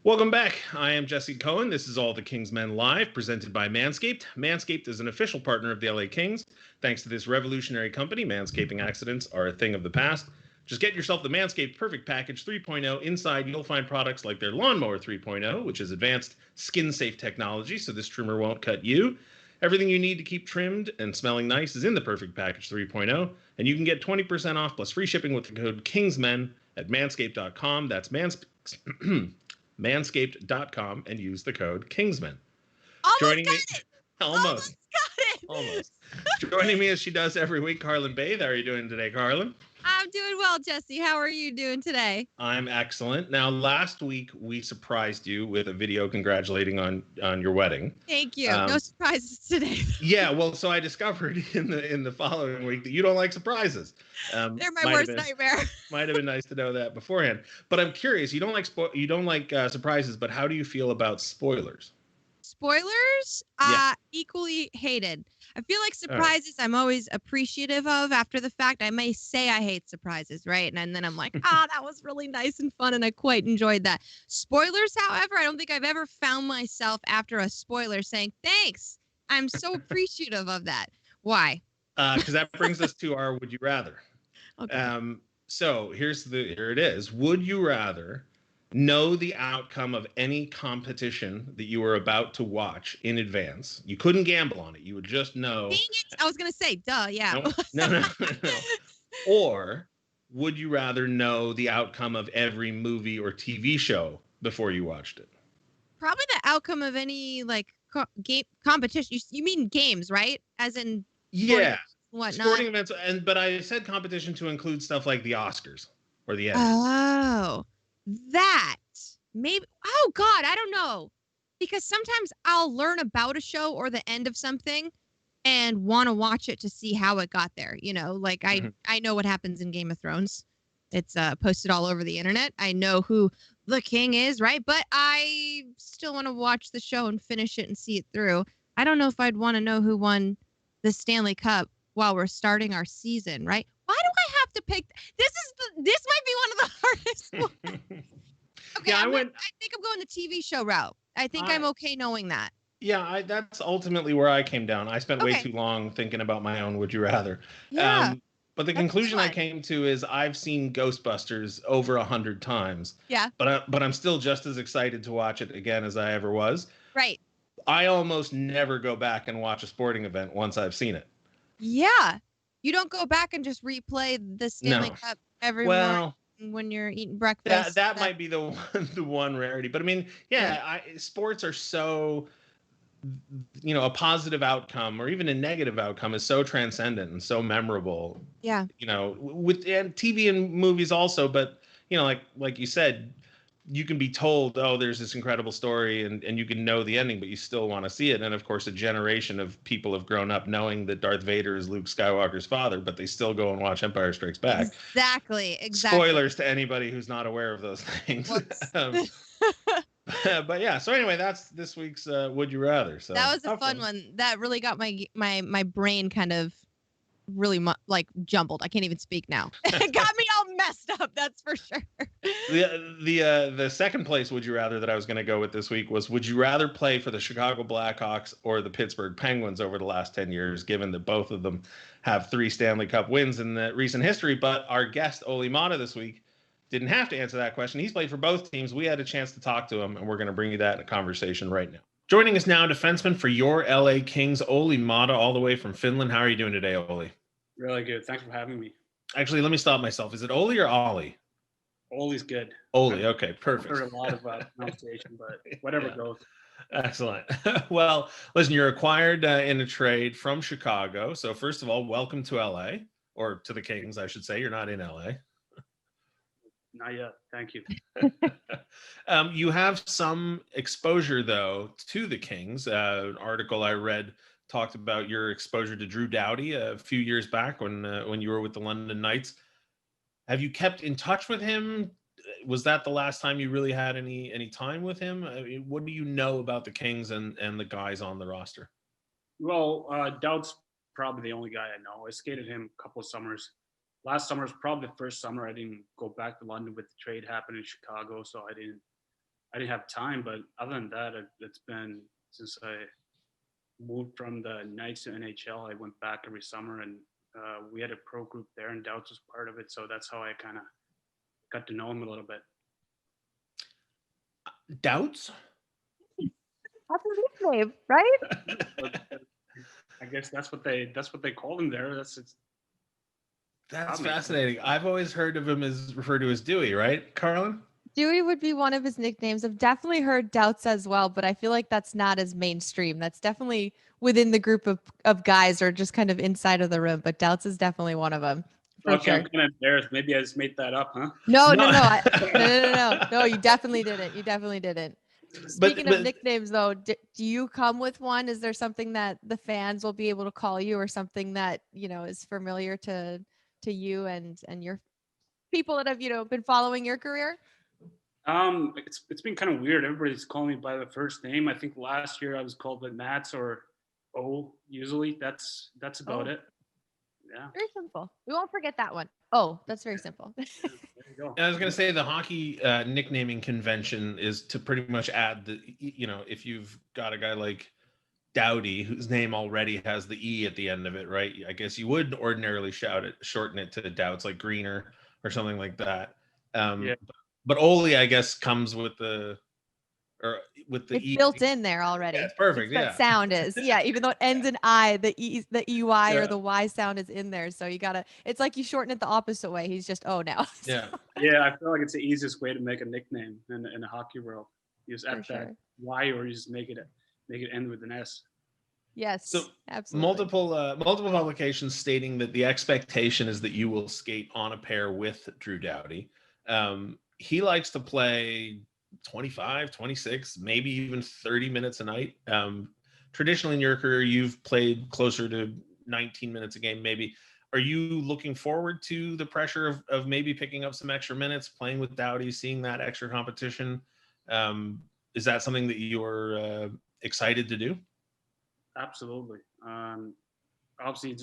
Welcome back. I am Jesse Cohen. This is All the Kings Men Live, presented by Manscaped. Manscaped is an official partner of the LA Kings. Thanks to this revolutionary company, manscaping accidents are a thing of the past. Just get yourself the Manscaped Perfect Package 3.0. Inside, you'll find products like their Lawnmower 3.0, which is advanced skin-safe technology, so this trimmer won't cut you. Everything you need to keep trimmed and smelling nice is in the Perfect Package 3.0, and you can get 20% off plus free shipping with the code KINGSMEN at manscaped.com. That's manscaped.com and use the code Kingsman. Almost Almost. got it. Joining me as she does every week, Carlin Bathe. How are you doing today, Carlin? I'm doing well, Jesse. How are you doing today? I'm excellent. Now, last week we surprised you with a video congratulating on your wedding. Thank you. No surprises today. Yeah, well, so I discovered in the following week that you don't like surprises. They're my worst nightmare. Might have been nice to know that beforehand. But I'm curious. You don't like surprises, but how do you feel about spoilers? Spoilers, equally hated. I feel like surprises I'm always appreciative of after the fact. I may say I hate surprises, right? And then I'm like, that was really nice and fun, and I quite enjoyed that. Spoilers, however, I don't think I've ever found myself after a spoiler saying, thanks. I'm so appreciative of that. Why? Because that brings us to our Would You Rather. Okay. So here it is. Would you rather know the outcome of any competition that you were about to watch in advance? You couldn't gamble on it. You would just know. Dang it. I was going to say, duh, yeah. No. Or would you rather know the outcome of every movie or TV show before you watched it? Probably the outcome of any game competition. You mean games, right? As in whatnot. Sporting events, but I said competition to include stuff like the Oscars or the Emmys. Oh, that maybe. Oh God, I don't know, because sometimes I'll learn about a show or the end of something and want to watch it to see how it got there. You know, like I know what happens in Game of Thrones. It's posted all over the internet. I know who the king is, right? But I still want to watch the show and finish it and see it through. I don't know if I'd want to know who won the Stanley Cup while we're starting our season, right? Why do I have to pick? This might be one of the hardest ones. Okay, yeah, I think I'm going the TV show route. I think I'm okay knowing that. Yeah, that's ultimately where I came down. I spent way too long thinking about my own Would You Rather. Yeah. But the conclusion I came to is I've seen Ghostbusters over 100 times. Yeah. But I'm still just as excited to watch it again as I ever was. Right. I almost never go back and watch a sporting event once I've seen it. Yeah. You don't go back and just replay the Stanley Cup every morning when you're eating breakfast. That might be the one rarity. But I mean, sports are so, a positive outcome or even a negative outcome is so transcendent and so memorable. Yeah. With TV and movies also, but like you said, you can be told, oh, there's this incredible story and you can know the ending, but you still want to see it. And of course, a generation of people have grown up knowing that Darth Vader is Luke Skywalker's father, but they still go and watch Empire Strikes Back. Exactly. Spoilers to anybody who's not aware of those things. But yeah, so anyway, that's this week's Would You Rather. So that was a fun one. That really got my brain kind of really jumbled. I can't even speak now. It got me all messed up, that's for sure. The second place Would You Rather that I was going to go with this week was, would you rather play for the Chicago Blackhawks or the Pittsburgh Penguins over the last 10 years, given that both of them have 3 Stanley Cup wins in the recent history? But our guest, Olli Maatta, this week didn't have to answer that question. He's played for both teams. We had a chance to talk to him, and we're going to bring you that in a conversation right now. Joining us now, defenseman for your LA Kings, Olli Maatta, all the way from Finland. How are you doing today, Olli? Really good. Thanks for having me. Actually, let me stop myself. Is it Olli or Ollie? Olli's good. Olli, okay, perfect. I've heard a lot of pronunciation, but whatever goes. Excellent. Well, listen, you're acquired in a trade from Chicago. So first of all, welcome to LA, or to the Kings, I should say. You're not in LA. Not yet. Thank you. You have some exposure, though, to the Kings. An article I read talked about your exposure to Drew Doughty a few years back when you were with the London Knights. Have you kept in touch with him? Was that the last time you really had any time with him? I mean, what do you know about the Kings and the guys on the roster? Well, Doug's probably the only guy I know. I skated him a couple of summers. Last summer was probably the first summer I didn't go back to London with the trade happening in Chicago, so I didn't I didn't have time. But other than that, it's been since I moved from the Knights to NHL. I went back every summer, and we had a pro group there, and Douds was part of it. So that's how I kind of got to know him a little bit. Doubts? That's a nickname, right? I guess that's what they called him there. That's fascinating. I've always heard of him as referred to as Dewey, right, Carlin? Dewey would be one of his nicknames. I've definitely heard Doubts as well, but I feel like that's not as mainstream. That's definitely within the group of guys or just kind of inside of the room, but Doubts is definitely one of them. For sure. I'm kind of embarrassed. Maybe I just made that up, huh? No. No, you definitely didn't. You definitely didn't. Speaking of nicknames, though, do you come with one? Is there something that the fans will be able to call you, or something that is familiar to you and your people that have been following your career? It's been kind of weird. Everybody's calling me by the first name. I think last year I was called by Mats or O. Usually, that's about it. Yeah. Very simple. We won't forget that one. Oh, that's very simple. There you go. I was going to say the hockey nicknaming convention is to pretty much add if you've got a guy like Doughty, whose name already has the E at the end of it, right? I guess you would ordinarily shorten it to Doughts, like Greener or something like that. Yeah. But Olli, I guess, comes with the it's E built in there already. Yeah, it's perfect. That sound is even though it ends in I, the EY or the Y sound is in there. So it's like you shorten it the opposite way. He's just now. Yeah. Yeah, I feel like it's the easiest way to make a nickname in the hockey world. You just add that Y, or you just make it end with an S. Yes. So absolutely. multiple publications stating that the expectation is that you will skate on a pair with Drew Doughty. He likes to play 25, 26, maybe even 30 minutes a night. Traditionally in your career, you've played closer to 19 minutes a game, maybe. Are you looking forward to the pressure of maybe picking up some extra minutes, playing with Doughty, seeing that extra competition? Is that something that you're excited to do? Absolutely. Obviously,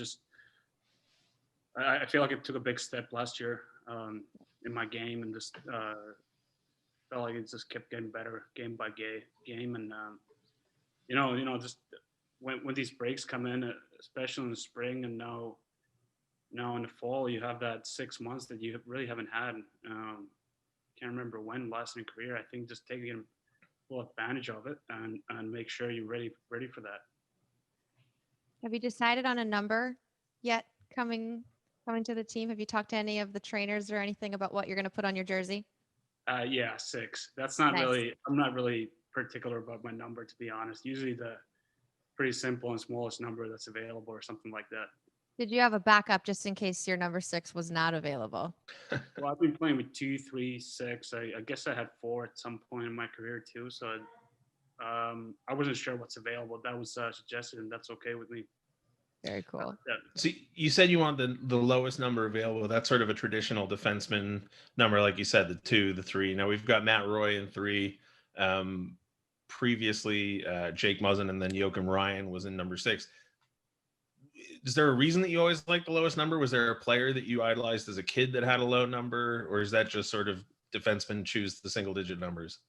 I feel like it took a big step last year in my game, and just felt like it just kept getting better game by game. And just when these breaks come in, especially in the spring and now in the fall, you have that 6 months that you really haven't had. Can't remember when last in your career. I think just taking full advantage of it and make sure you're ready for that. Have you decided on a number yet coming to the team? Have you talked to any of the trainers or anything about what you're going to put on your jersey? Yeah, 6. That's not nice. really. I'm not really particular about my number, to be honest. Usually the pretty simple and smallest number that's available or something like that. Did you have a backup just in case your number 6 was not available? Well, I've been playing with 2, 3, 6. I guess I had 4 at some point in my career too. So I wasn't sure what's available. That was suggested, and that's okay with me. Very cool. So you said you want the lowest number available. That's sort of a traditional defenseman number, like you said, the 2, the 3. Now we've got Matt Roy in 3. Previously, Jake Muzzin, and then Joachim Ryan was in number 6. Is there a reason that you always like the lowest number? Was there a player that you idolized as a kid that had a low number, or is that just sort of defensemen choose the single-digit numbers?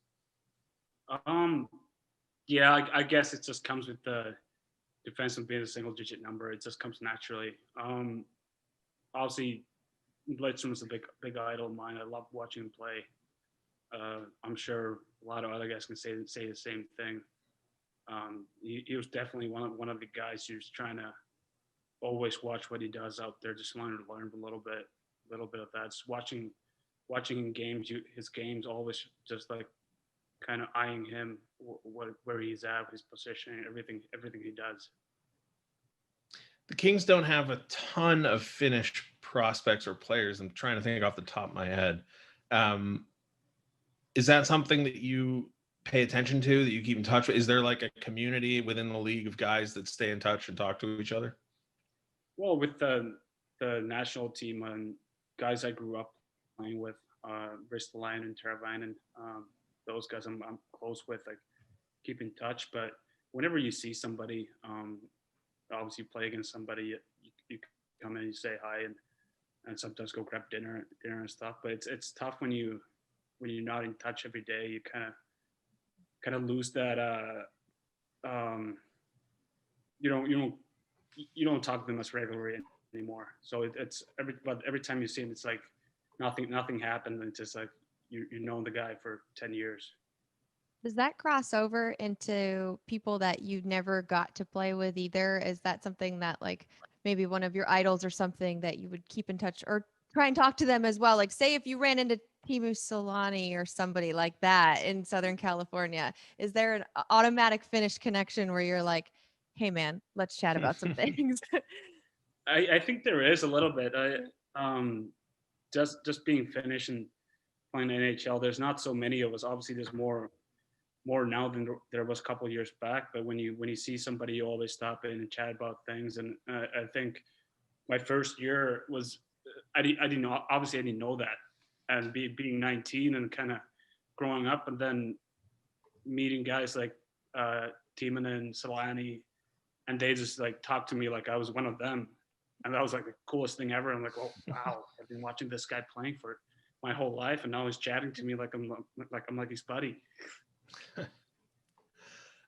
Yeah, I guess it just comes with the defenseman being a single-digit number. It just comes naturally. Obviously, Lidstrom was a big idol of mine. I love watching him play. I'm sure a lot of other guys can say the same thing. He was definitely one of the guys who's trying to always watch what he does out there. Just wanted to learn a little bit of that. Just watching games, his games, always just like kind of eyeing him, where he's at, his position, everything he does. The Kings don't have a ton of Finnish prospects or players. I'm trying to think off the top of my head. Is that something that you pay attention to, that you keep in touch with? Is there like a community within the league of guys that stay in touch and talk to each other? Well, with the national team and guys I grew up playing with, Ristolainen and Teravainen, those guys I'm close with, like keep in touch. But whenever you see somebody, obviously play against somebody, you come in and you say hi and sometimes go grab dinner and stuff. But it's tough when you're not in touch every day. You kind of kind of lose that. You don't talk to them as regularly anymore. So it's every time you see him, it's like nothing happened. And it's just like you know the guy for 10 years. Does that cross over into people that you never got to play with either? Is that something that like maybe one of your idols or something that you would keep in touch or try and talk to them as well? Like say if you ran into Timu Solani or somebody like that in Southern California, is there an automatic Finnish connection where you're like, hey man, let's chat about some things? I think there is a little bit. Just being Finnish and playing NHL, there's not so many of us. Obviously, there's more now than there was a couple of years back. But when you see somebody, you always stop in and chat about things. And I think my first year was I didn't know, obviously I didn't know that, and being 19 and kind of growing up, and then meeting guys like Timonen and Solani, and they just like talked to me like I was one of them, and that was like the coolest thing ever. I'm like, oh wow, I've been watching this guy playing for my whole life, and now he's chatting to me like I'm like his buddy.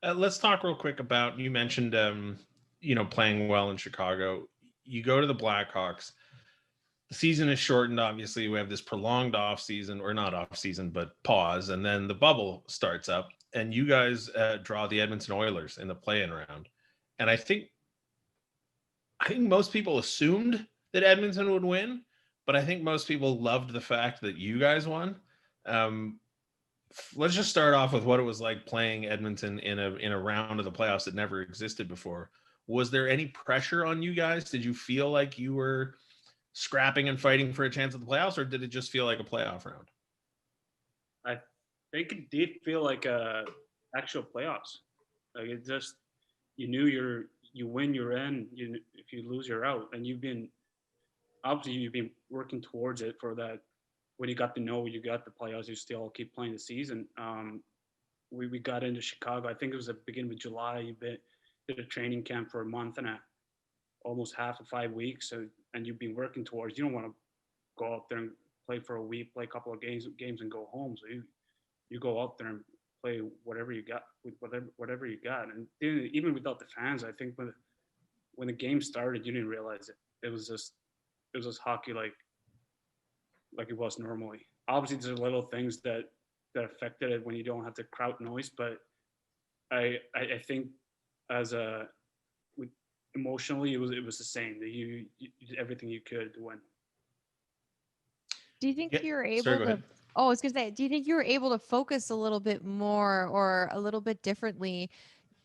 Let's talk real quick about, you mentioned playing well in Chicago. You go to the Blackhawks. The season is shortened. Obviously, we have this prolonged off season, or not off season, but pause, and then the bubble starts up, and you guys draw the Edmonton Oilers in the play-in round. And I think most people assumed that Edmonton would win, but I think most people loved the fact that you guys won. Let's just start off with what it was like playing Edmonton in a round of the playoffs that never existed before. Was there any pressure on you guys? Did you feel like you were scrapping and fighting for a chance at the playoffs, or did it just feel like a playoff round? I think it did feel like actual playoffs. Like it just, you knew you win, you're in. If you lose, you're out. And you've been working towards it for that. When you got to know you got the playoffs, you still keep playing the season. We got into Chicago. I think it was the beginning of July. You did a training camp for a month and almost half of 5 weeks. And you've been working towards. You don't want to go out there and play for a week, play a couple of games, and go home. So you go out there and play whatever you got with whatever you got. And even without the fans, I think when the game started, you didn't realize it. It was just hockey like it was normally. Obviously, there's little things that affected it when you don't have the crowd noise, but I think emotionally it was the same. That you did everything you could to win. Do you think you were able Sorry, to? Oh, I was gonna say, do you think you were able to focus a little bit more or a little bit differently,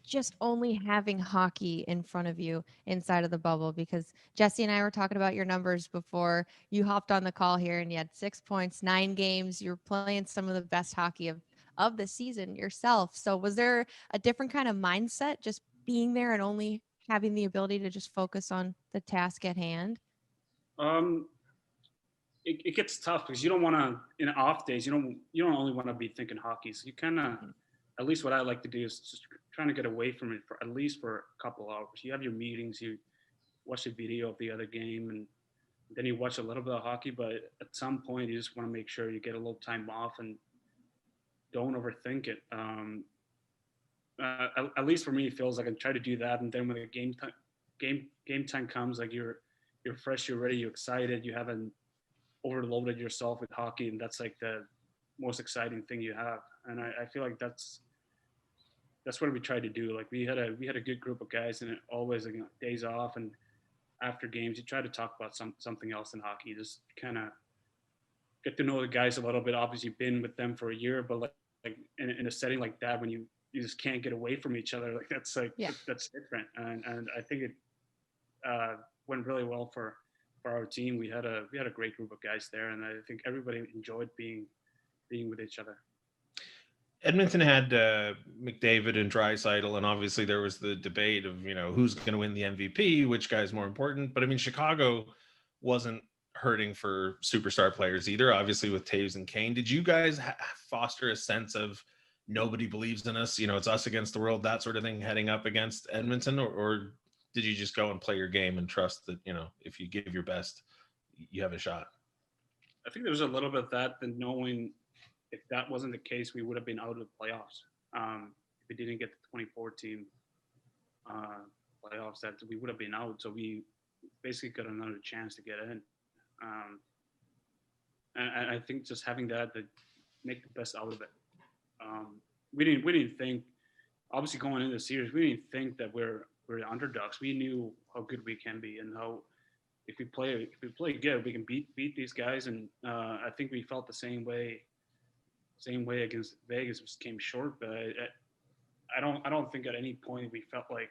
just only having hockey in front of you inside of the bubble? Because Jesse and I were talking about your numbers before you hopped on the call here, and you had 6 points, 9 games. You're playing some of the best hockey of the season yourself. So was there a different kind of mindset just being there and only having the ability to just focus on the task at hand? It gets tough because you don't want to, in off days, you don't only want to be thinking hockey. So you kind of, at least what I like to do is just trying to get away from it for at least for a couple hours. You have your meetings, you watch a video of the other game, and then you watch a little bit of hockey. But at some point, you just want to make sure you get a little time off and don't overthink it. At least for me, it feels like I try to do that, and then when the game time comes, like you're fresh, you're ready, you're excited, you haven't overloaded yourself with hockey, and that's like the most exciting thing you have. And I feel like that's what we tried to do. Like we had a good group of guys, and it always, like, days off and after games, you try to talk about something else in hockey. Just kind of get to know the guys a little bit. Obviously, been with them for a year, but like in a setting like that, when you just can't get away from each other, like that's different. And I think it went really well for our team. We had a great group of guys there, and I think everybody enjoyed being with each other. Edmonton had McDavid and Draisaitl, and obviously there was the debate of, who's going to win the MVP, which guy's more important. But I mean, Chicago wasn't hurting for superstar players either, obviously with Taves and Kane. Did you guys foster a sense of nobody believes in us, it's us against the world, that sort of thing, heading up against Edmonton? Or did you just go and play your game and trust that, if you give your best, you have a shot? I think there was a little bit of that, and knowing if that wasn't the case, we would have been out of the playoffs. If we didn't get the 2014 playoffs, that we would have been out. So we basically got another chance to get in. Um, and I think just having that to make the best out of it. We didn't think, obviously going into the series, we didn't think that we're the underdogs. We knew how good we can be and how if we play good, we can beat these guys. And I think we felt the same way against Vegas. Just came short, but I don't think at any point we felt like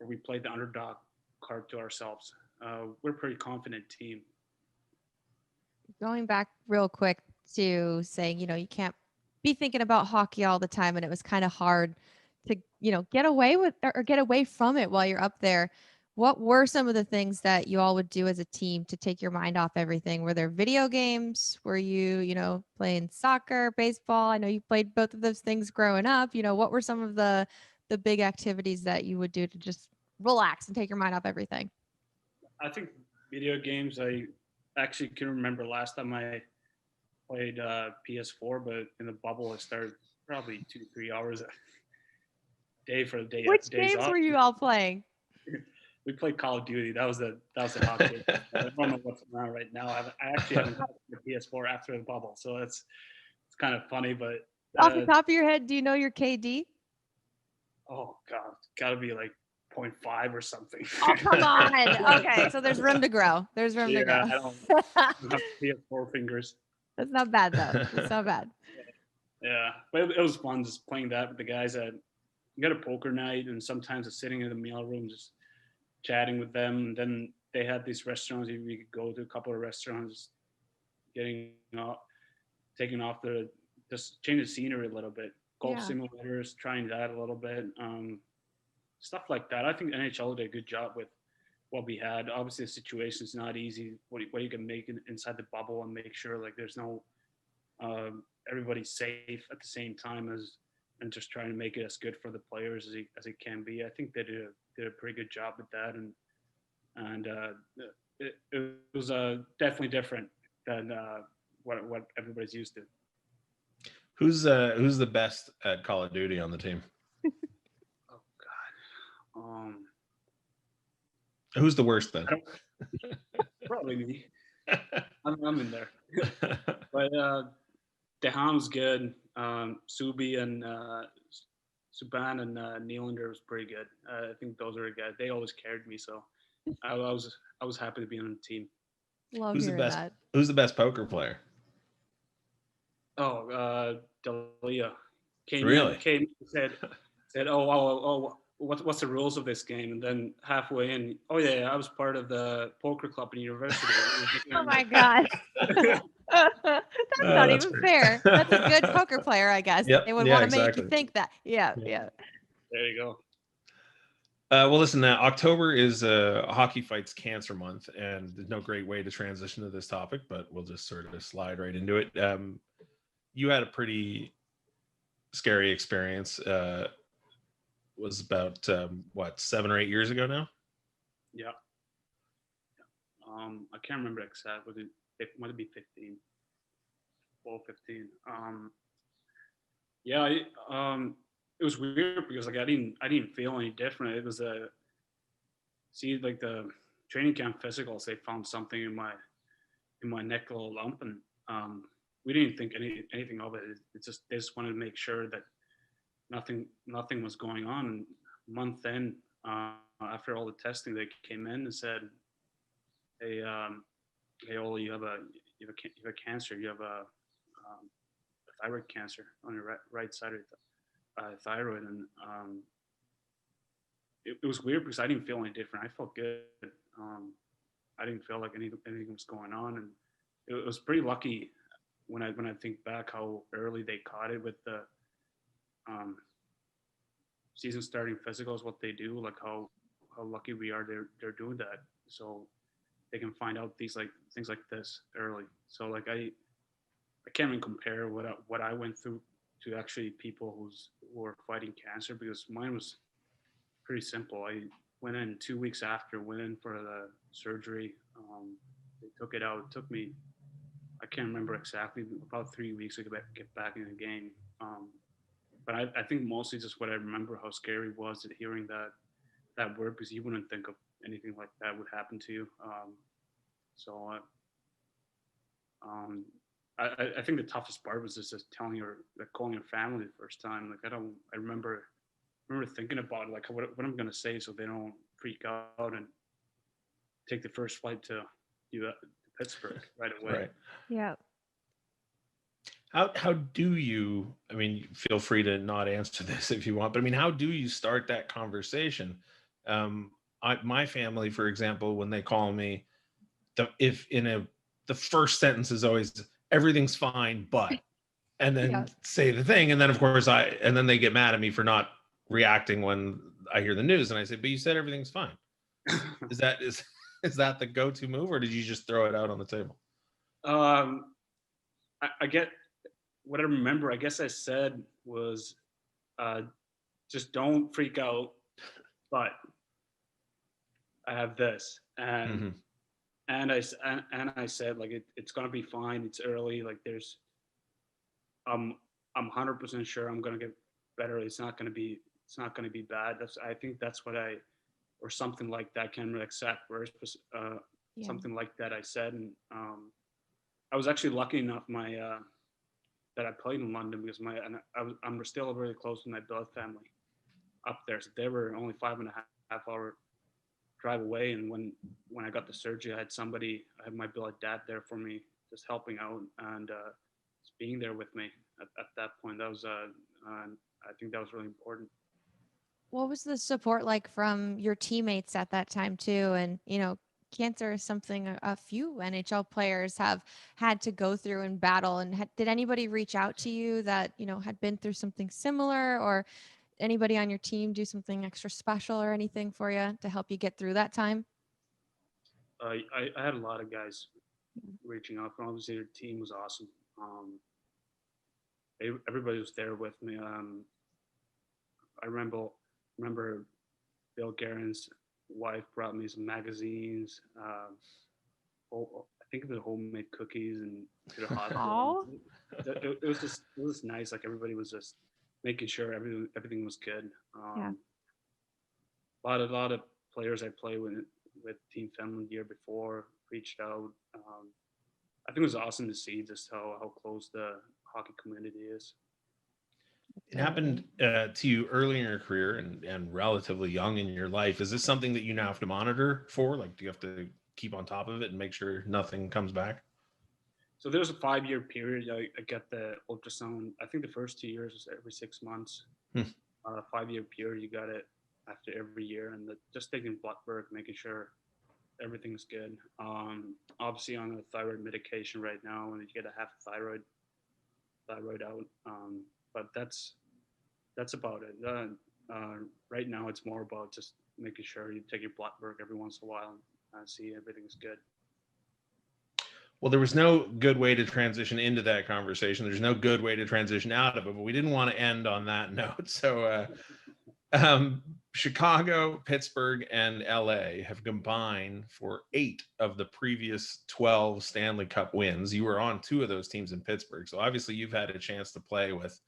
or we played the underdog card to ourselves. We're a pretty confident team. Going back real quick to saying, you can't be thinking about hockey all the time, and it was kind of hard to, get away with or get away from it while you're up there. What were some of the things that you all would do as a team to take your mind off everything? Were there video games? Were you, playing soccer, baseball? I know you played both of those things growing up. What were some of the big activities that you would do to just relax and take your mind off everything? I think video games. I actually can remember last time I played PS4, but in the bubble, I started probably 2-3 hours a day for the day. Which days games off. were you all playing? We played Call of Duty. That was the hot game. I don't know what's around right now. I actually haven't got the PS4 after the bubble, so it's kind of funny. But Off the top of your head, do you know your KD? oh god, gotta be like 0.5 or something. Oh, come on. Okay, so there's room to grow. There's room to grow. I don't have PS4 fingers. That's not bad though. It's not bad. Yeah, but it was fun just playing that with the guys. That you got a poker night, and sometimes just sitting in the mail room, just chatting with them. And then they had these restaurants. We could go to a couple of restaurants, getting off, taking off just change the scenery a little bit. Golf simulators, trying that a little bit. Stuff like that. I think NHL did a good job with what we had. Obviously, the situation is not easy. What you can make inside the bubble and make sure like there's no everybody's safe at the same time as and just trying to make it as good for the players as it can be. I think they did a pretty good job with that, and it was definitely different than what everybody's used to. Who's the best at Call of Duty on the team? Oh God. Who's the worst then? Probably me. I'm in there. But Deham's good. Subi and Subban and Nylander was pretty good. I think those are the guys. They always carried me, so I was happy to be on the team. Love Who's the hearing best? that. Who's the best poker player? Oh, Dalia came Really? said, oh, what's the rules of this game? And then halfway in, oh yeah, I was part of the poker club in university. Oh my God. That's not even fair. That's a good poker player, I guess. Yep. They would Yeah, want to make exactly. you think that. Yeah. There you go. Well, listen, October is Hockey Fights Cancer Month, and there's no great way to transition to this topic, but we'll just sort of slide right into it. You had a pretty scary experience. Was about, 7 or 8 years ago now? Yeah. I can't remember exactly. It might be 15. 12, 15. Yeah, it was weird because like I didn't feel any different. It was the training camp physicals. They found something in my neck, a little lump, and we didn't think anything of it. It's just they just wanted to make sure that nothing was going on. And a month in, after all the testing, they came in and said, "Hey, Olli, you have a cancer. You have a thyroid cancer on your right side of the thyroid." And it was weird because I didn't feel any different. I felt good. I didn't feel like anything was going on, and it was pretty lucky when I think back how early they caught it with the season starting physicals, what they do, like how lucky we are they're doing that, so they can find out things like this early. So like I can't even compare what I went through to actually people who are fighting cancer, because mine was pretty simple. I went in 2 weeks after, went in for the surgery. They took it out. It took me, I can't remember exactly, about 3 weeks to get back in the game. but I think mostly just what I remember how scary it was at hearing that word, because you wouldn't think of anything like that would happen to you. So I think the toughest part was just telling your, like, calling your family the first time. Like I remember thinking about it, like what I'm gonna say so they don't freak out and take the first flight to Pittsburgh right away. Right. Yeah. How do you, I mean, feel free to not answer this if you want, but I mean, how do you start that conversation? My family, for example, when they call me, the first sentence is always everything's fine, but, and then Yeah. say the thing. And then of course and then they get mad at me for not reacting when I hear the news. And I say, but you said everything's fine. Is that the go-to move, or did you just throw it out on the table? I get what I remember. I guess I said was, just don't freak out, but I have this, and I said, like, it's gonna be fine. It's early. Like there's, I'm 100% sure I'm gonna get better. It's not gonna be bad. I think that's what or something like that. Can't remember exact words, but something like that I said. And I was actually lucky enough that I played in London, because I'm still really close with my billet family up there. So they were only 5.5 hour drive away. And when I got the surgery, I had my billet dad there for me, just helping out and just being there with me at that point. That was I think that was really important. What was the support like from your teammates at that time too? And cancer is something a few NHL players have had to go through and battle. And did anybody reach out to you that had been through something similar, or anybody on your team do something extra special or anything for you to help you get through that time? I had a lot of guys reaching out. Obviously, the team was awesome. Everybody was there with me. I remember Bill Guerin's wife brought me some magazines. I think it was homemade cookies and to the hospital. It was just nice. Like everybody was just making sure everything was good. Yeah. A lot of players I played with Team Finland the year before reached out. I think it was awesome to see just how close the hockey community is. It happened to you early in your career and relatively young in your life. Is this something that you now have to monitor for? Like, do you have to keep on top of it and make sure nothing comes back? So there's a 5-year period. I get the ultrasound. I think the first 2 years is every 6 months. 5-year period, you got it after every year, and just taking blood work, making sure everything's good. Obviously on a thyroid medication right now, and you get a half thyroid out. But that's about it. Right now, it's more about just making sure you take your blood work every once in a while and see everything's good. Well, there was no good way to transition into that conversation. There's no good way to transition out of it, but we didn't want to end on that note. So Chicago, Pittsburgh, and LA have combined for 8 of the previous 12 Stanley Cup wins. You were on 2 of those teams in Pittsburgh. So obviously you've had a chance to play with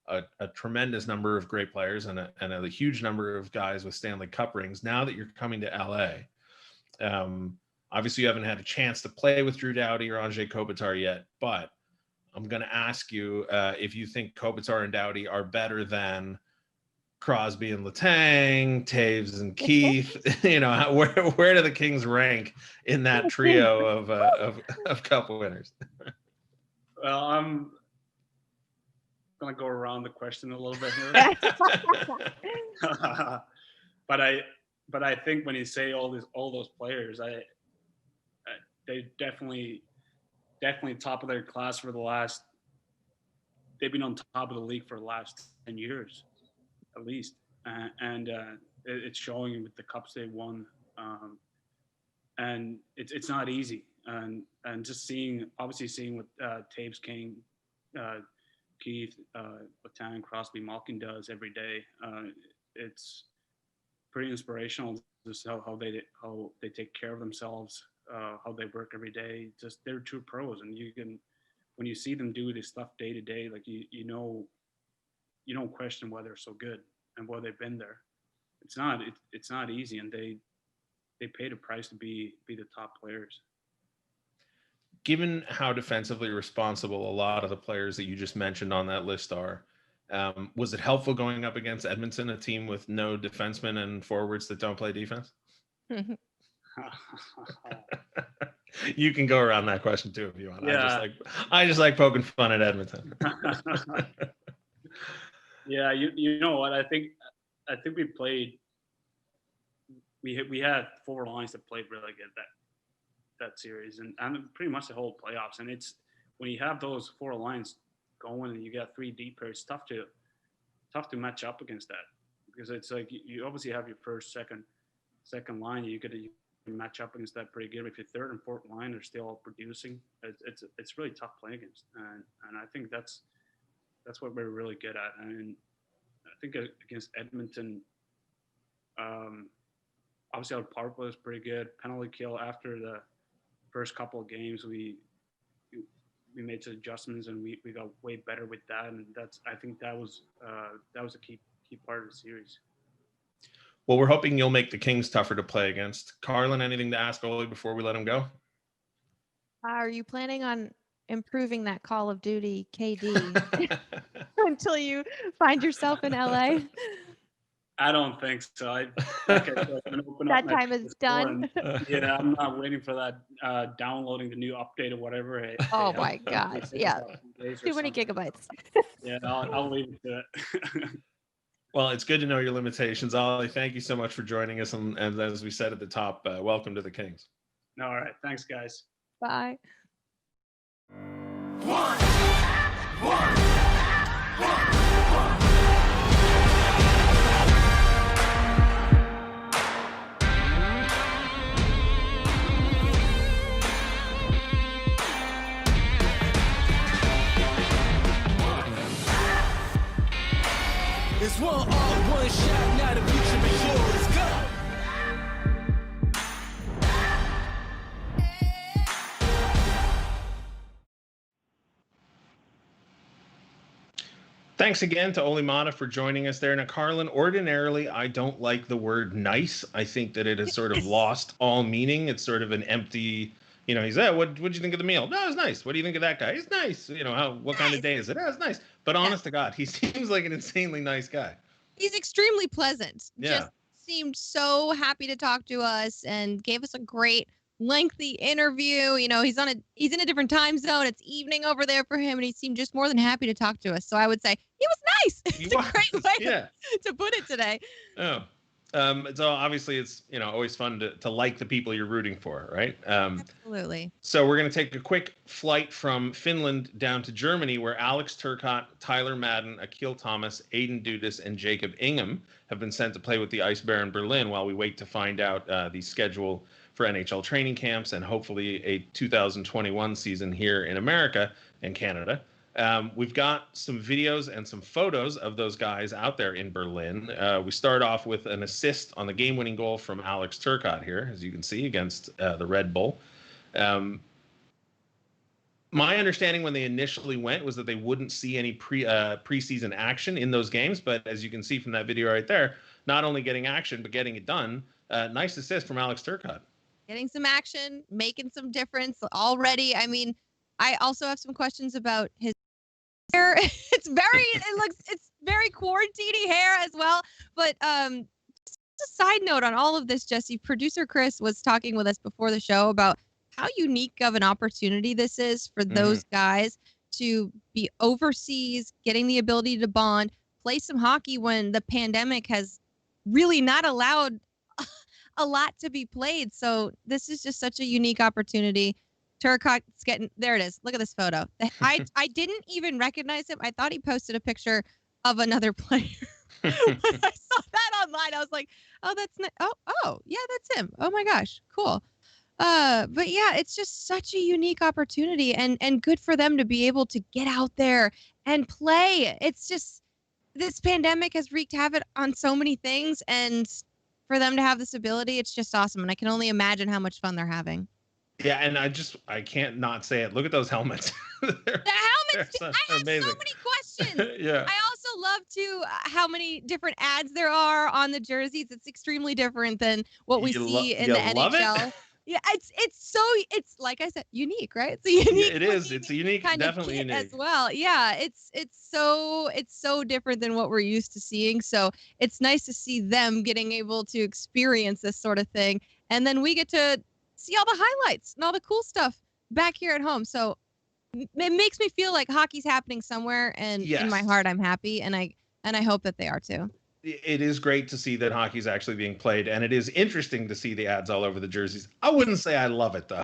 a tremendous number of great players and a huge number of guys with Stanley Cup rings. Now that you're coming to LA, obviously you haven't had a chance to play with Drew Doughty or Andrei Kopitar yet, but I'm going to ask you if you think Kopitar and Doughty are better than Crosby and Letang, Taves and Keith. Where do the Kings rank in that trio of Cup winners? Well, I'm gonna go around the question a little bit here. but I think when you say all those players, they definitely top of their class for the last. They've been on top of the league for the last 10 years, at least, and it's showing with the cups they won, and it's not easy, and just seeing what Taves, King, Keith, Letang, Crosby, Malkin does every day. It's pretty inspirational. Just how they take care of themselves, how they work every day. Just they're true pros, and when you see them do this stuff day to day, like you you don't question why they're so good and why they've been there. It's not easy, and they paid a price to be the top players. Given how defensively responsible a lot of the players that you just mentioned on that list are, was it helpful going up against Edmonton, a team with no defensemen and forwards that don't play defense? You can go around that question too if you want. Yeah. I just like poking fun at Edmonton. Yeah, you know what? I think we played. We had 4 lines that played really good that series, and pretty much the whole playoffs. And it's when you have those 4 lines going and you got 3 deeper, it's tough to match up against that, because it's like you obviously have your first, second line. You can match up against that pretty good. If your third and fourth line are still producing, it's really tough playing against. And I think that's what we're really good at. I mean, I think against Edmonton, obviously our power play was pretty good. Penalty kill after the first couple of games, we made some adjustments, and we got way better with that. And I think that was a key part of the series. Well, we're hoping you'll make the Kings tougher to play against. Carlin, anything to ask Olli before we let him go? Are you planning on improving that Call of Duty KD until you find yourself in LA? I don't think so. That time is done. Yeah, I'm not waiting for that downloading the new update or whatever. Oh my gosh. Yeah. Too many gigabytes. Yeah, I'll leave it to it. Well, it's good to know your limitations, Olli. Thank you so much for joining us. And as we said at the top, welcome to the Kings. All right. Thanks, guys. Bye. It's one all, one shot, now the future is yours. Go! Thanks again to Olli Maatta for joining us there. Now, Carlin, ordinarily, I don't like the word nice. I think that it has sort of lost all meaning. It's sort of an empty, he said, what'd you think of the meal? No, it's nice. What do you think of that guy? He's nice. What kind of day is it? Oh, it's nice. But honest to God, he seems like an insanely nice guy. He's extremely pleasant. Yeah. Just seemed so happy to talk to us and gave us a great lengthy interview. He's in a different time zone. It's evening over there for him, and he seemed just more than happy to talk to us. So I would say he was nice. It's a great way to put it today. Oh. So obviously it's, always fun to like the people you're rooting for, right? Absolutely. So we're going to take a quick flight from Finland down to Germany, where Alex Turcotte, Tyler Madden, Akil Thomas, Aiden Dudas, and Jacob Ingham have been sent to play with the Ice Bear in Berlin while we wait to find out the schedule for NHL training camps and hopefully a 2021 season here in America and Canada. We've got some videos and some photos of those guys out there in Berlin. We start off with an assist on the game-winning goal from Alex Turcotte here, as you can see, against the Red Bull. My understanding when they initially went was that they wouldn't see any preseason action in those games, but as you can see from that video right there, not only getting action, but getting it done. Nice assist from Alex Turcotte. Getting some action, making some difference already. I mean, I also have some questions about his hair. It's very quarantine-y hair as well. But just a side note on all of this, Jesse, producer Chris was talking with us before the show about how unique of an opportunity this is for those guys to be overseas, getting the ability to bond, play some hockey when the pandemic has really not allowed a lot to be played. So this is just such a unique opportunity. Turcotte's getting, there it is. Look at this photo. I didn't even recognize him. I thought he posted a picture of another player. When I saw that online, I was like, oh, that's not, oh, yeah, that's him. Oh my gosh, cool. But yeah, it's just such a unique opportunity and good for them to be able to get out there and play. It's just, this pandemic has wreaked havoc on so many things, and for them to have this ability, it's just awesome. And I can only imagine how much fun they're having. Yeah, and I can't not say it. Look at those helmets. The helmets, I have amazing. so many questions. Yeah. I also love too how many different ads there are on the jerseys. It's extremely different than what we see in the love NHL. it? Yeah, it's like I said, unique, right? It's a Yeah, unique. it is. It's a unique, kind of definitely kit unique. as well. Yeah, it's so different than what we're used to seeing. So it's nice to see them getting able to experience this sort of thing, and then we get to see all the highlights and all the cool stuff back here at home. So it makes me feel like hockey's happening somewhere, and in my Yes. heart, I'm happy, and I hope that they are too. It is great to see that hockey's actually being played, and it is interesting to see the ads all over the jerseys. I wouldn't say I love it though.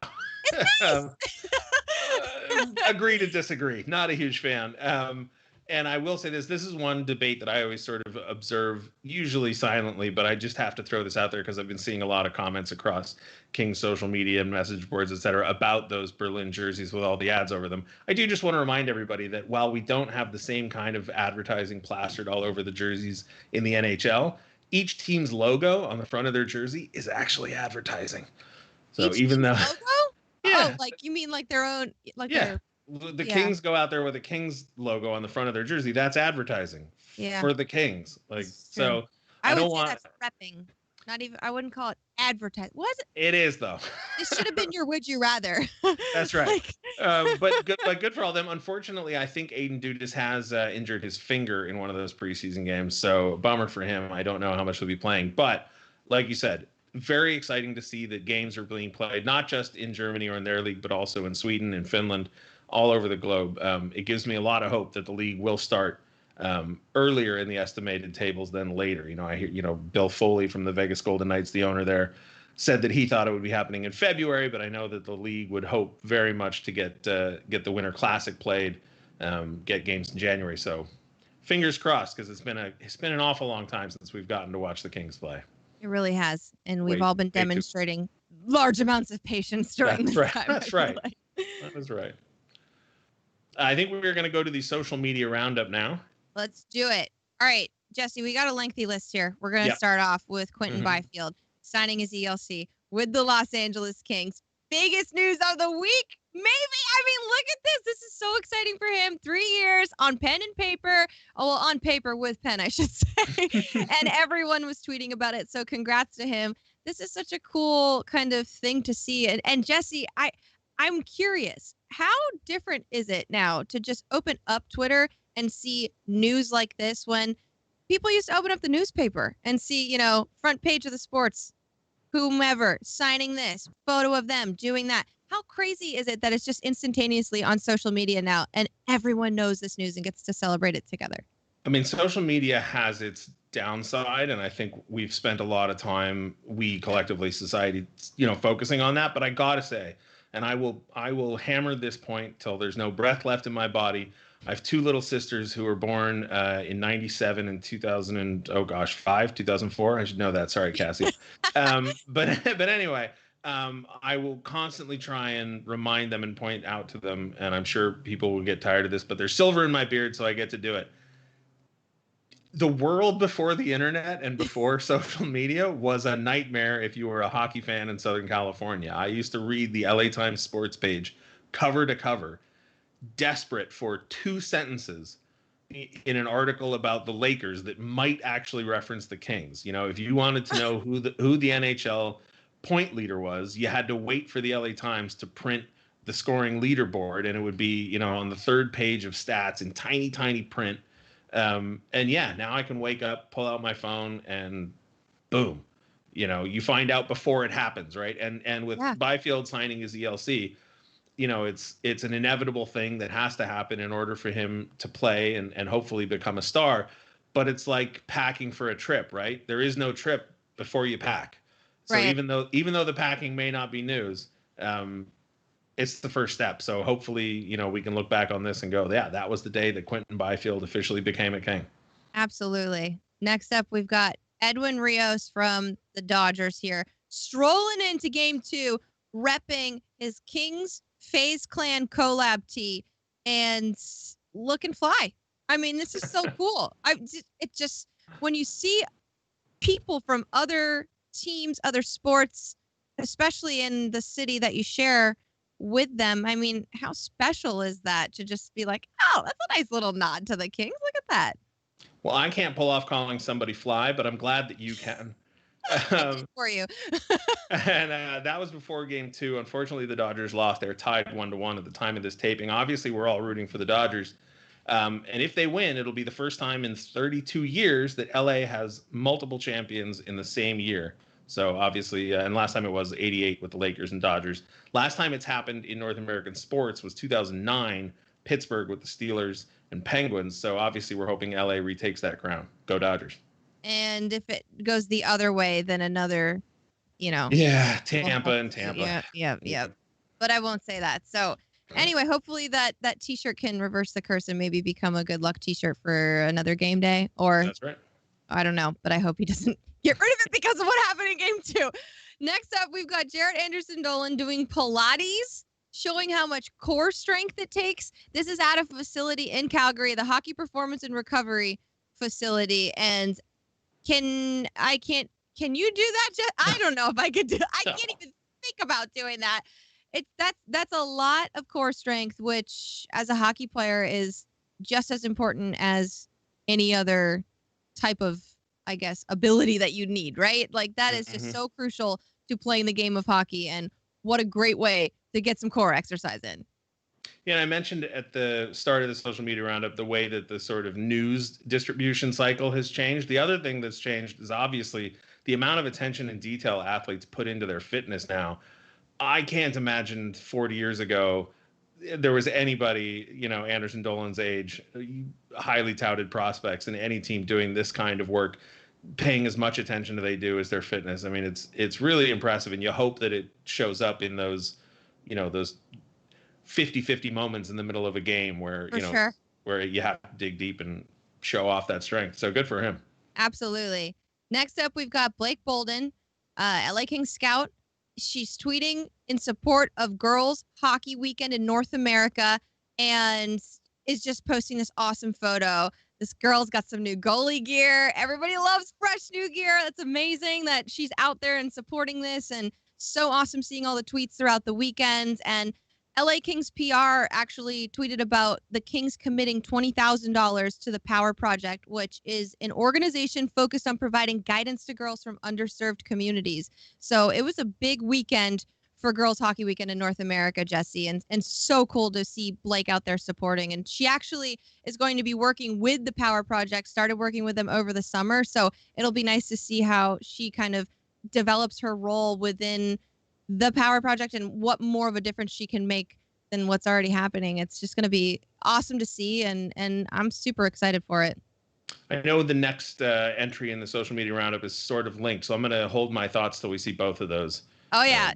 Agree to disagree. Not a huge fan. And I will say this is one debate that I always sort of observe, usually silently, but I just have to throw this out there because I've been seeing a lot of comments across King's social media and message boards, et cetera, about those Berlin jerseys with all the ads over them. I do just want to remind everybody that while we don't have the same kind of advertising plastered all over the jerseys in the NHL, each team's logo on the front of their jersey is actually advertising. So Each even though team's logo? Yeah. Oh, like you mean like their own, like Yeah. their, The Yeah. Kings go out there with a Kings logo on the front of their jersey. That's advertising Yeah. for the Kings. Like, It's true. so I don't would say want that's prepping. Not even. I wouldn't call it advertising. Was it? it is though. This should have been your would you rather. That's right. Like, But good for all them. Unfortunately, I think Aiden Dudas has injured his finger in one of those preseason games. So bummer for him. I don't know how much he'll be playing. But like you said, very exciting to see that games are being played, not just in Germany or in their league, but also in Sweden and Finland, all over the globe. It gives me a lot of hope that the league will start earlier in the estimated tables than later. I hear, Bill Foley from the Vegas Golden Knights, the owner there, said that he thought it would be happening in February, but I know that the league would hope very much to get the Winter Classic played, get games in January. So fingers crossed, because it's been an awful long time since we've gotten to watch the Kings play. it really has, and we've Wait, all been way too- demonstrating large amounts of patience during this time. That's I feel right. like. That is right. I think we're going to go to the social media roundup now. Let's do it. All right, Jesse, we got a lengthy list here. We're going to start off with Quentin Byfield signing his ELC with the Los Angeles Kings. Biggest news of the week, maybe. I mean, look at this. This is so exciting for him. 3 years on pen and paper. Oh, well, on paper with pen, I should say. And everyone was tweeting about it. So congrats to him. This is such a cool kind of thing to see. And Jesse, I'm curious, how different is it now to just open up Twitter and see news like this when people used to open up the newspaper and see, front page of the sports, whomever signing this, photo of them doing that. How crazy is it that it's just instantaneously on social media now and everyone knows this news and gets to celebrate it together? I mean, social media has its downside, and I think we've spent a lot of time, we collectively, society, focusing on that. But I gotta say, and I will hammer this point till there's no breath left in my body. I have two little sisters who were born in 97 and 2004. I should know that. Sorry, Cassie. But anyway, I will constantly try and remind them and point out to them, and I'm sure people will get tired of this, but there's silver in my beard, so I get to do it. The world before the internet and before social media was a nightmare if you were a hockey fan in Southern California. I used to read the LA Times sports page cover to cover, desperate for 2 sentences in an article about the Lakers that might actually reference the Kings. If you wanted to know who the NHL point leader was, you had to wait for the LA Times to print the scoring leaderboard, and it would be, on the 3rd page of stats in tiny, tiny print. And now I can wake up, pull out my phone, and boom, you find out before it happens, right? And with Byfield signing his ELC, it's an inevitable thing that has to happen in order for him to play and hopefully become a star. But it's like packing for a trip, right? There is no trip before you pack. So even though the packing may not be news, it's the first step. So hopefully, we can look back on this and go, yeah, that was the day that Quentin Byfield officially became a King. Absolutely. Next up, we've got Edwin Rios from the Dodgers here, strolling into game 2, repping his Kings FaZe Clan collab tee and looking fly. I mean, this is so cool. It just, when you see people from other teams, other sports, especially in the city that you share with them, I mean, how special is that to just be like, oh, that's a nice little nod to the Kings. Look at that. Well, I can't pull off calling somebody fly, but I'm glad that you can. For you. And that was before game 2. Unfortunately, the Dodgers lost. They were tied 1-1 at the time of this taping. Obviously, we're all rooting for the Dodgers. And if they win, it'll be the first time in 32 years that LA has multiple champions in the same year. So obviously, and last time it was 88 with the Lakers and Dodgers. Last time it's happened in North American sports was 2009, Pittsburgh with the Steelers and Penguins. So obviously, we're hoping LA retakes that crown. Go Dodgers. And if it goes the other way, then another, Yeah, Tampa and Tampa. Yep. But I won't say that. So anyway, hopefully that T-shirt can reverse the curse and maybe become a good luck T-shirt for another game day. Or That's right. I don't know, but I hope he doesn't get rid of it because of what happened in game 2. Next up, we've got Jared Anderson-Dolan doing Pilates, showing how much core strength it takes. This is at a facility in Calgary, the Hockey Performance and Recovery Facility. And can you do that? I don't know if I could do. I can't even think about doing that. That's a lot of core strength, which as a hockey player is just as important as any other type of, I guess, ability that you need, right? Like that is just so crucial to playing the game of hockey, and what a great way to get some core exercise in. Yeah, I mentioned at the start of the social media roundup the way that the sort of news distribution cycle has changed. The other thing that's changed is obviously the amount of attention and detail athletes put into their fitness now. I can't imagine 40 years ago there was anybody, Anderson Dolan's age, highly touted prospects in any team doing this kind of work, paying as much attention to they do as their fitness. I mean, it's really impressive, and you hope that it shows up in those 50-50 moments in the middle of a game where where you have to dig deep and show off that strength. So good for him. Absolutely. Next up, we've got Blake Bolden, LA Kings scout. She's tweeting in support of Girls Hockey Weekend in North America and is just posting this awesome photo. This girl's got some new goalie gear. Everybody loves fresh new gear. That's amazing that she's out there and supporting this, and so awesome seeing all the tweets throughout the weekend. And LA Kings PR actually tweeted about the Kings committing $20,000 to the Power Project, which is an organization focused on providing guidance to girls from underserved communities. So it was a big weekend for Girls Hockey Weekend in North America, Jesse, and so cool to see Blake out there supporting. And she actually is going to be working with the Power Project, started working with them over the summer. So it'll be nice to see how she kind of develops her role within the Power Project and what more of a difference she can make than what's already happening. It's just going to be awesome to see, and I'm super excited for it. I know the next entry in the social media roundup is sort of linked, so I'm going to hold my thoughts till we see both of those. Oh, yeah.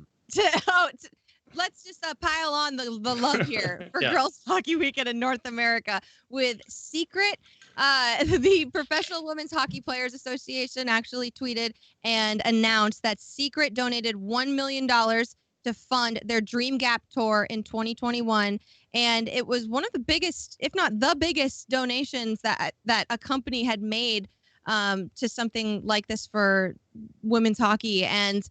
Let's just pile on the love here for Girls Hockey Weekend in North America with Secret. The Professional Women's Hockey Players Association actually tweeted and announced that Secret donated $1 million to fund their Dream Gap Tour in 2021. And it was one of the biggest, if not the biggest, donations that a company had made to something like this for women's hockey. And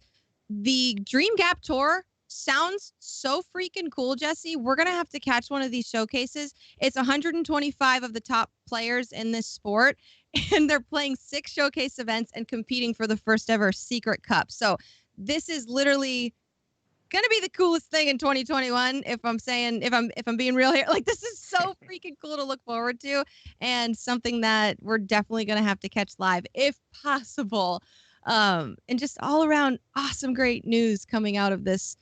the Dream Gap Tour sounds so freaking cool, Jesse. We're going to have to catch one of these showcases. It's 125 of the top players in this sport, and they're playing 6 showcase events and competing for the first ever Secret Cup. So this is literally going to be the coolest thing in 2021. If I'm being real here, like, this is so freaking cool to look forward to, and something that we're definitely going to have to catch live if possible. And just all around awesome, great news coming out of this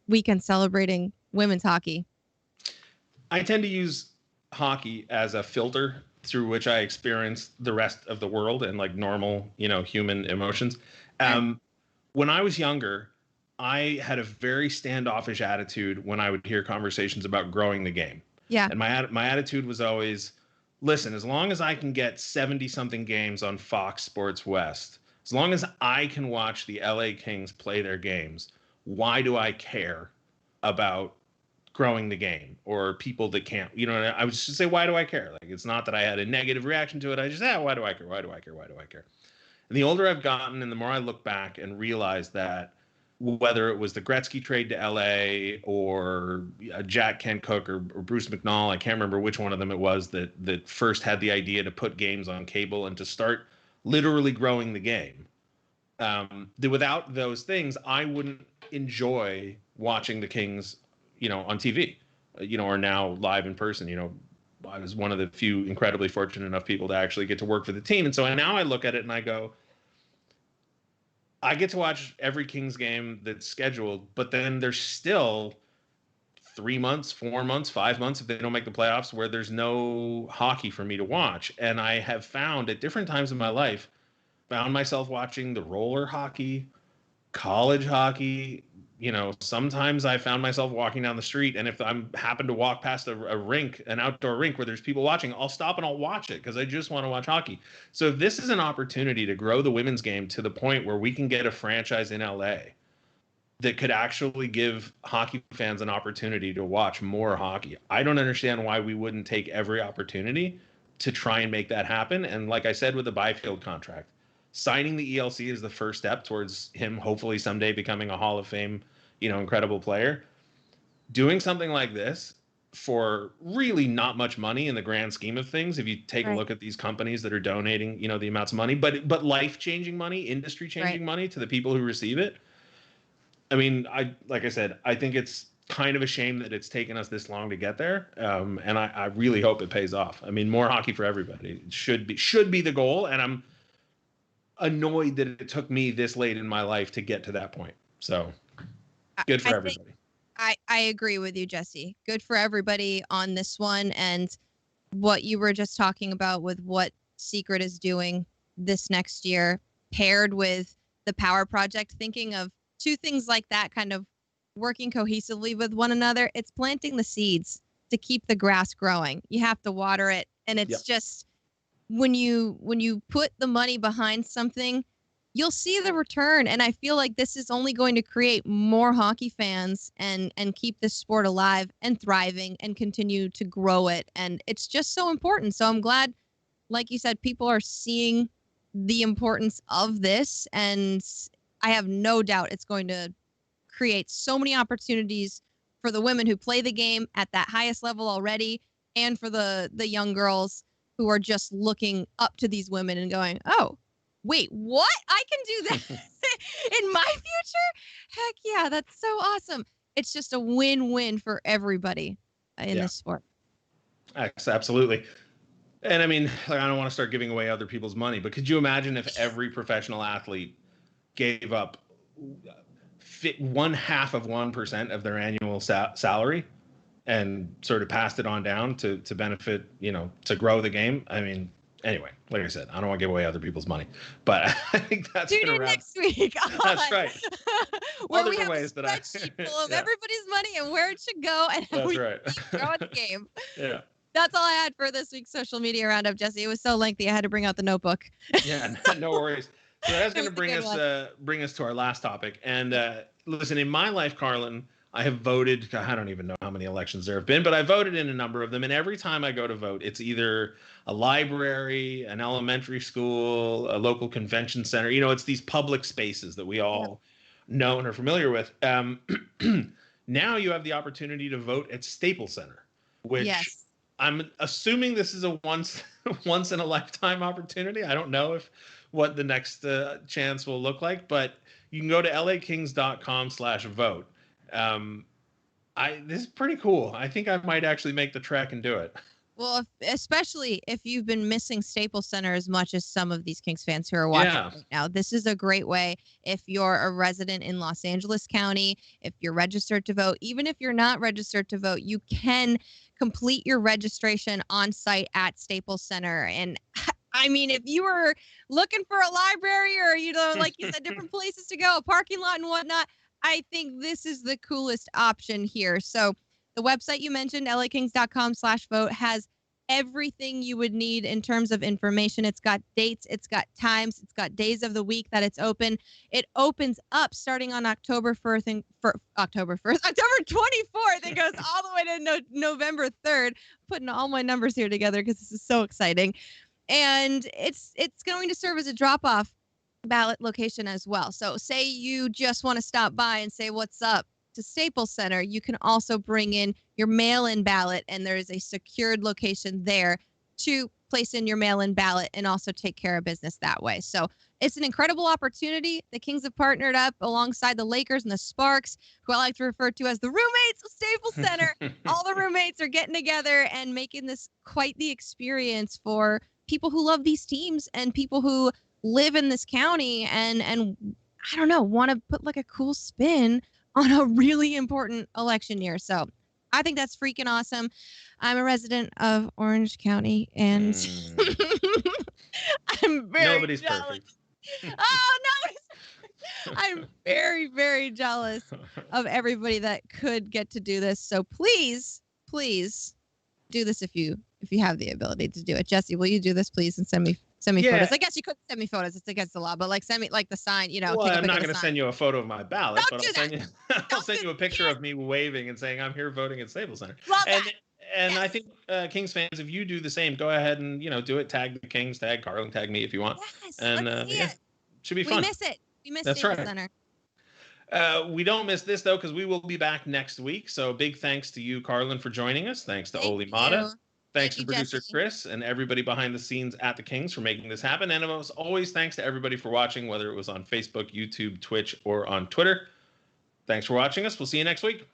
weekend celebrating women's hockey. I tend to use hockey as a filter through which I experience the rest of the world and like normal, human emotions. When I was younger, I had a very standoffish attitude when I would hear conversations about growing the game. Yeah. And my attitude was always, listen, as long as I can get 70-something games on Fox Sports West, as long as I can watch the LA Kings play their games, why do I care about growing the game or people that can't? I would just say, why do I care? Like, it's not that I had a negative reaction to it. I just, why do I care? Why do I care? Why do I care? And the older I've gotten and the more I look back and realize that whether it was the Gretzky trade to LA or Jack Kent Cook or Bruce McNall, I can't remember which one of them it was that first had the idea to put games on cable and to start literally growing the game. Without those things, I wouldn't enjoy watching the Kings, on TV, or now live in person. I was one of the few incredibly fortunate enough people to actually get to work for the team. And so now I look at it and I go, I get to watch every Kings game that's scheduled, but then there's still 3 months, 4 months, 5 months if they don't make the playoffs where there's no hockey for me to watch. And I have found at different times in my life, found myself watching the roller hockey, college hockey. Sometimes I found myself walking down the street, and if I'm happen to walk past a rink, an outdoor rink where there's people watching, I'll stop and I'll watch it because I just want to watch hockey. So if this is an opportunity to grow the women's game to the point where we can get a franchise in LA that could actually give hockey fans an opportunity to watch more hockey, I don't understand why we wouldn't take every opportunity to try and make that happen. And like I said with the Byfield contract, signing the ELC is the first step towards him hopefully someday becoming a Hall of Fame, incredible player. Doing something like this for really not much money in the grand scheme of things, if you take a look at these companies that are donating, the amounts of money, but life-changing money, industry-changing money to the people who receive it. I mean, like I said, I think it's kind of a shame that it's taken us this long to get there, and I really hope it pays off. I mean, more hockey for everybody. It should be the goal, and I'm annoyed that it took me this late in my life to get to that point. So good for everybody. I agree with you, Jesse. Good for everybody on this one. And what you were just talking about with what Secret is doing this next year, paired with the Power Project, thinking of two things like that kind of working cohesively with one another. It's planting the seeds to keep the grass growing. You have to water it. And it's just when you put the money behind something, you'll see the return. And I feel like this is only going to create more hockey fans and keep this sport alive and thriving and continue to grow it. And it's just so important. So I'm glad, like you said, people are seeing the importance of this. And I have no doubt it's going to create so many opportunities for the women who play the game at that highest level already, and for the young girls who are just looking up to these women and going, oh, wait, what? I can do that in my future? Heck yeah, that's so awesome. It's just a win-win for everybody in this sport. Absolutely. And I mean, I don't want to start giving away other people's money, but could you imagine if every professional athlete gave up 0.5% of their annual salary and sort of passed it on down to benefit, to grow the game? I mean, anyway, like I said, I don't want to give away other people's money, but I think that's Tune in next week. That's right. Where we have ways a spreadsheet full of everybody's money and where it should go, and how we keep growing the game. Yeah. That's all I had for this week's social media roundup, Jesse. It was so lengthy, I had to bring out the notebook. Yeah, no worries. So that's going to bring us to our last topic. And listen, in my life, Carlin, I have voted. I don't even know how many elections there have been, but I voted in a number of them. And every time I go to vote, it's either a library, an elementary school, a local convention center. It's these public spaces that we all know and are familiar with. Now you have the opportunity to vote at Staples Center, which I'm assuming this is a once in a lifetime opportunity. I don't know what the next chance will look like, but you can go to lakings.com/vote. This is pretty cool. I think I might actually make the trek and do it. Well, especially if you've been missing Staples Center as much as some of these Kings fans who are watching right now. This is a great way. If you're a resident in Los Angeles County, if you're registered to vote, even if you're not registered to vote, you can complete your registration on site at Staples Center. And I mean, if you were looking for a library or, like you said, different places to go, a parking lot and whatnot, I think this is the coolest option here. So the website you mentioned, lakings.com/vote, has everything you would need in terms of information. It's got dates, it's got times, it's got days of the week that it's open. It opens up starting on October 24th. It goes all the way to November 3rd. Putting all my numbers here together because this is so exciting. And it's going to serve as a drop-off ballot location as well. So say you just want to stop by and say what's up to Staples Center, you can also bring in your mail-in ballot, and there is a secured location there to place in your mail-in ballot and also take care of business that way. So it's an incredible opportunity. The Kings have partnered up alongside the Lakers and the Sparks, who I like to refer to as the roommates of Staples Center. All the roommates are getting together and making this quite the experience for people who love these teams and people who live in this county and I don't know, want to put like a cool spin on a really important election year. So I think that's freaking awesome. I'm a resident of Orange County, and I'm very Nobody's jealous. perfect. Oh, no. I'm very, very jealous of everybody that could get to do this. So please do this if you have the ability to do it. Jesse, will you do this, please, and send me photos? I guess you could send me photos. It's against the law, but like send me like the sign, Well, take a I'm pic not of the going to sign. send you a photo of my ballot, Don't but I'll send you a picture of me waving and saying I'm here voting at Staples Center. Love and that. and Yes. I think Kings fans, if you do the same, go ahead and do it. Tag the Kings, tag Carlin, tag me if you want. Yes, And let's see it. should be We fun. miss it. We miss That's Staples right. Center. We don't miss this though, because we will be back next week. So big thanks to you, Carlin, for joining us. Thanks to Olli Maatta. Thanks to producer Jesse. Chris and everybody behind the scenes at the Kings for making this happen. And as always, thanks to everybody for watching, whether it was on Facebook, YouTube, Twitch, or on Twitter. Thanks for watching us. We'll see you next week.